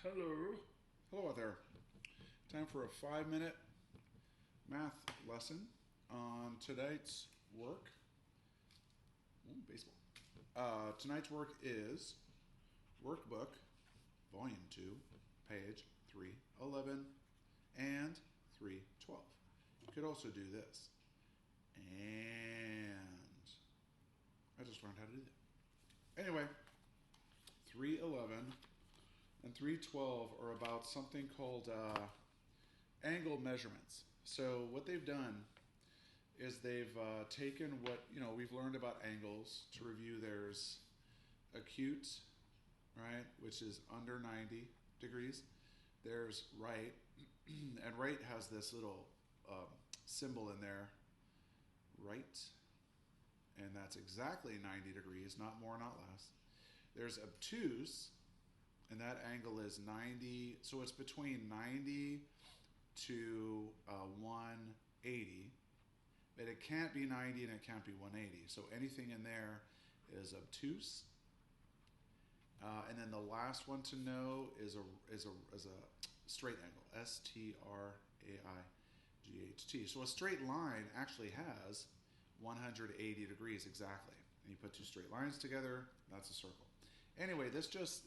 Hello. Hello out there. Time for a 5-minute math lesson on tonight's work. Ooh, baseball. Tonight's work is Workbook, Volume 2, page 311 and 312. You could also do this. And I just learned how to do that. Anyway, 311 and 312 are about something called angle measurements. So what they've done is they've taken what we've learned about angles. To review, there's acute, right, which is under 90 degrees. There's right, and right has this little symbol in there, right, and that's exactly 90 degrees, not more, not less. There's obtuse, and that angle is 90, so it's between 90 to 180, but it can't be 90 and it can't be 180. So anything in there is obtuse. And then the last one to know is a straight angle, S-T-R-A-I-G-H-T. So a straight line actually has 180 degrees exactly. And you put two straight lines together, that's a circle. Anyway, this just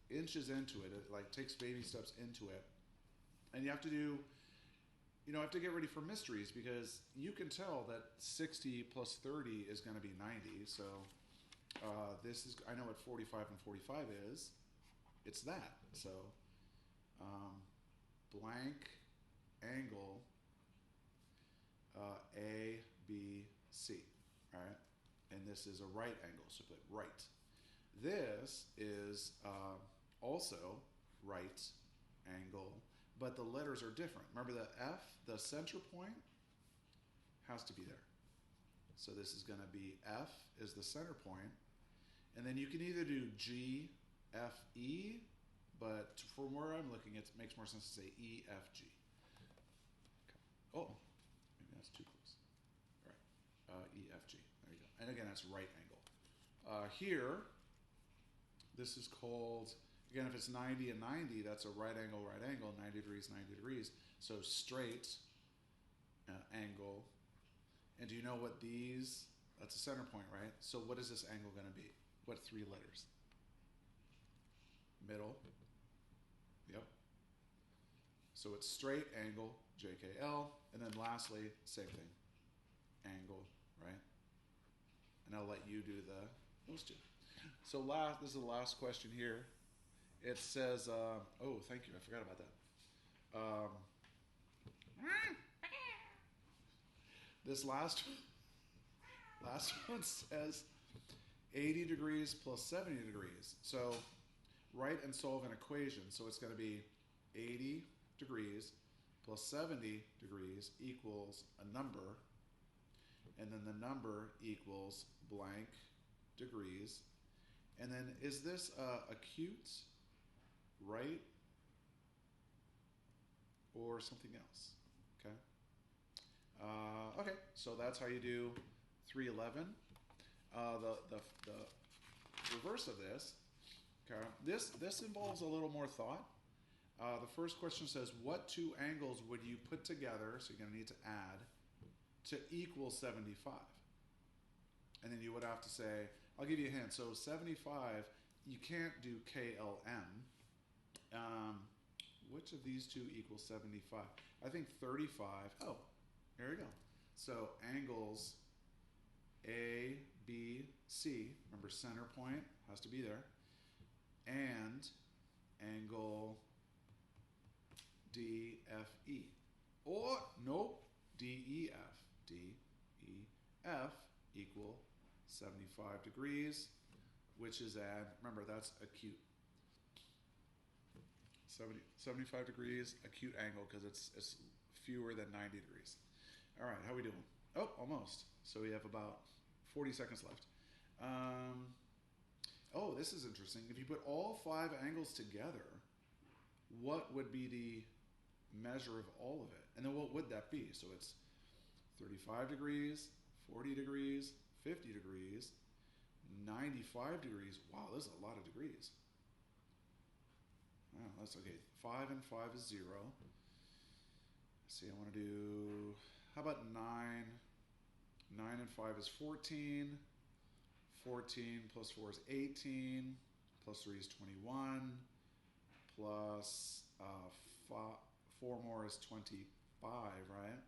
inches into it. It like takes baby steps into it, and you have to do, have to get ready for mysteries, because you can tell that 60 plus 30 is going to be 90. So this is, I know what 45 and 45 is. It's that. So blank angle A B C. All right, and this is a right angle. So put right. This is also right angle, but the letters are different. Remember the F, the center point, has to be there. So this is going to be F is the center point. And then you can either do G, F, E, but from where I'm looking, it makes more sense to say E, F, G. Okay. Oh, maybe that's too close. All right, E, F, G. There you go. And again, that's right angle. Here, this is called, again, if it's 90 and 90, that's a right angle, 90 degrees, 90 degrees. So straight angle. And do you know what these, that's a center point, right? So what is this angle going to be? What three letters? Middle. Yep. So it's straight angle, JKL. And then lastly, same thing. Angle, right? And I'll let you do those two. So this is the last question here. It says, oh, thank you, I forgot about that. This last one says 80 degrees plus 70 degrees. So write and solve an equation. So it's going to be 80 degrees plus 70 degrees equals a number, and then the number equals blank degrees. And then is this acute, right, or something else? Okay. Okay, so that's how you do 311. The reverse of this, okay, this involves a little more thought. The first question says, what two angles would you put together, so you're going to need to add, to equal 75? And then you would have to say, I'll give you a hint. So 75, you can't do KLM. Which of these two equals 75? I think 35. Oh, here we go. So angles A, B, C. Remember, center point has to be there. And angle D, F, E. Or, nope, D, E, F. D, E, F equal 75 degrees, which is remember, that's acute. 75 degrees, acute angle, because it's fewer than 90 degrees. All right, how we doing? Oh, almost. So we have about 40 seconds left. Oh, this is interesting. If you put all 5 angles together, what would be the measure of all of it? And then what would that be? So it's 35 degrees, 40 degrees, 50 degrees, 95 degrees. Wow, there's a lot of degrees. That's okay. 5 and 5 is 0. Let's see, I want to do, how about 9? 9 and 5 is 14. 14 plus 4 is 18. Plus 3 is 21. Plus 4 more is 25, right?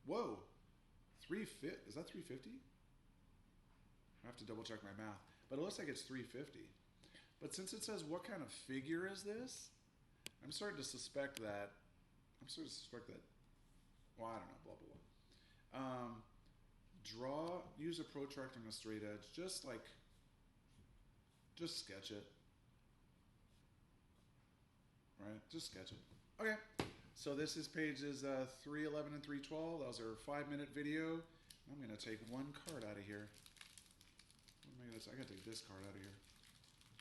Whoa! Is that 350? I have to double check my math. But it looks like it's 350. But since it says what kind of figure is this, I'm starting to suspect that, well, I don't know, blah, blah, blah. Use a protractor and a straight edge. Just sketch it. Right? Just sketch it. Okay. So this is pages 311 and 312. Those are 5-minute video. I'm going to take one card out of here. What am I got to take this card out of here.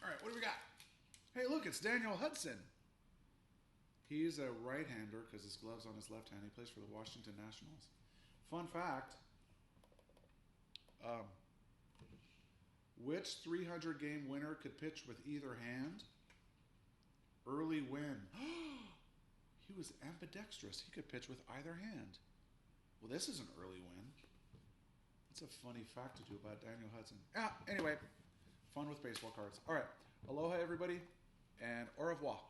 All right, what do we got? Hey, look, it's Daniel Hudson. He's a right-hander because his glove's on his left hand. He plays for the Washington Nationals. Fun fact, which 300-game winner could pitch with either hand? Early win. He was ambidextrous. He could pitch with either hand. Well, this is an early win. That's a funny fact to do about Daniel Hudson. Anyway, fun with baseball cards. All right. Aloha, everybody, and au revoir.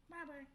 Bye-bye.